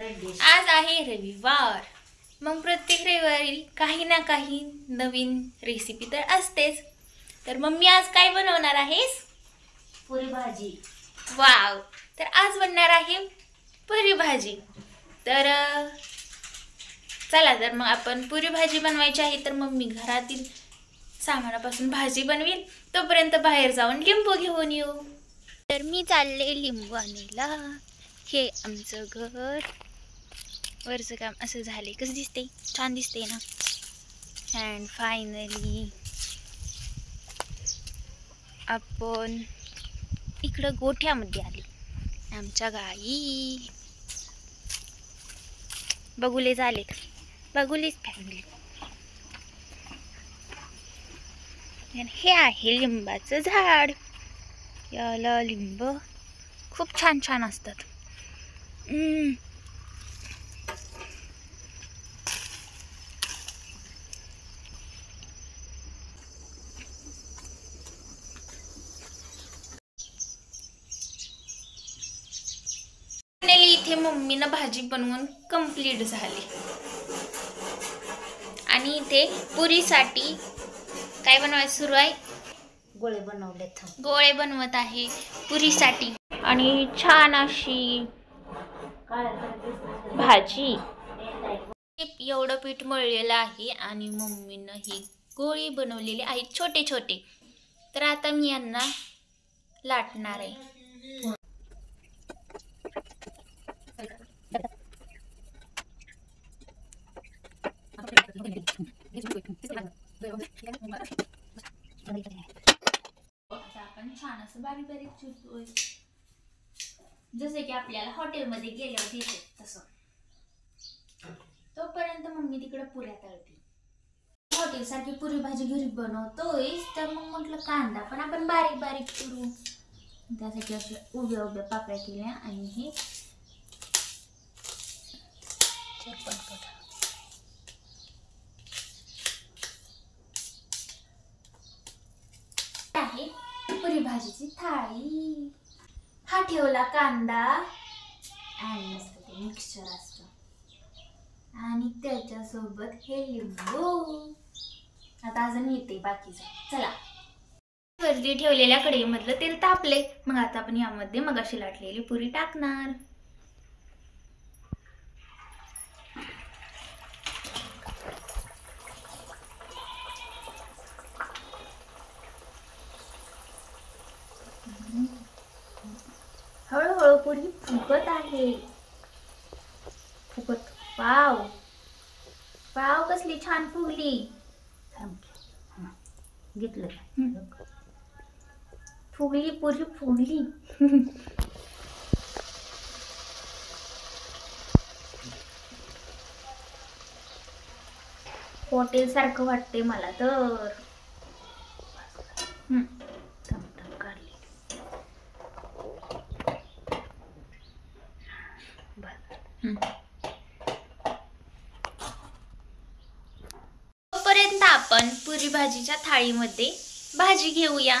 आज आहे रविवार, मग प्रत्येक रविवारी काही ना काही नवीन रेसिपी तर असतेच. तर मम्मी आज काय बनवणार आहेस? पुरी भाजी. वाव. तर आज बनणार आहे पुरी भाजी. तर चला, तर मग आपण पुरी भाजी बनवायची आहे. तर मम्मी घरातील सामानापासून भाजी बनवेल, तोपर्यंत बाहेर जाऊन लिंबू घेऊन येऊ. तर मी चालले लिंबू आणायला. हे आमचं घर. वरचं काम असं झाले. कसं दिसते? छान दिसते ना. अँड फायनली आपण इकडं गोठ्यामध्ये आले. आमच्या गाई बघुले झालेत. बघुलीच फॅमिली. हे आहे लिंबाचं झाड. याला लिंब खूप छान छान असतात. इथे मम्मीनं भाजी बनवून कंप्लीट झाली. आणि इथे पुरीसाठी काय बनवायचं सुरू आहे? गोळे बनवलेत. गोळे बनवत आहे पुरीसाठी. आणि छान अशी भाजी. एवढं पीठ मळलेलं आहे आणि मम्मीनं ही गोळी बनवलेली आहेत छोटे छोटे. तर आता मी यांना लाटणार आहे. आता आपण छान असं बारीक बारीक चिरतोय, जसे की आपल्याला हॉटेलमध्ये गेल्यावर देते तसं. तोपर्यंत मम्मी तिकडे पुऱ्या तळते. हॉटेल सारखी पुरी भाजी घरी बनवतोय, तर मग म्हटलं कांदा पण आपण बारीक बारीक चिरू. त्यासाठी अशा उभ्या उभ्या पाकळ्या केल्या. आणि हे आहे पुरी भाजीची थाळी. हा ठेवला कांदा आणि मस्त ते मिक्सचर असतं. आणि त्याच्यासोबत हे लिंबू. आता अजून येते बाकीचं. चला. वरती ठेवलेल्या कढईमधलं तेल तापले. मग आता आपण यामध्ये मगाशी लाटलेली पुरी टाकणार. हळूहळू पुरी फुगत आहे. फुगत. वाव वाव, कसली छान फुगली. घेतलं. फुगली पुरी फुगली. हॉटेल सारखं वाटते मला तर. काढली. तोपर्यंत आपण पुरी भाजीच्या थाळीमध्ये भाजी घेऊया.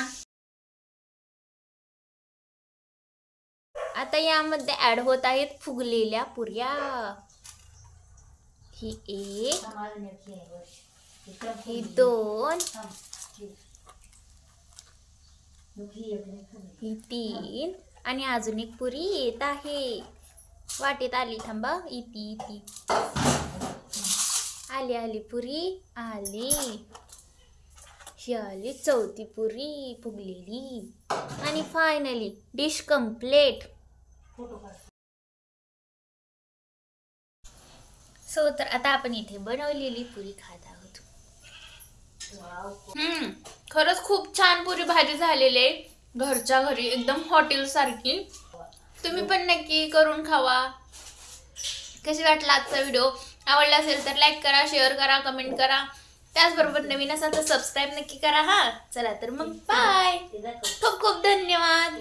आता यामध्ये ऍड होत आहेत फुगलेल्या पुऱ्या. ही एक, ही दोन, ही तीन आणि अजून एक पुरी येत आहे. वाटेत आली. थांबा. इती आली आली पुरी आली. ही आली चौथी पुरी फुगलेली. आणि फायनली डिश कंप्लीट. सो तर आता आपण इथे बनवलेली पुरी खात आहोत. खरंच खूप छान पुरी भाजी झालेली आहे. घरच्या घरी एकदम हॉटेल सारखी. तुम्ही पण नक्की करून खावा. कशी वाटला आजचा व्हिडिओ? आवडला असेल तर लाईक करा, शेअर करा, कमेंट करा. त्याचबरोबर नवीन असाल तर सबस्क्राईब नक्की करा. हा चला तर मग बाय. खूप खूप धन्यवाद.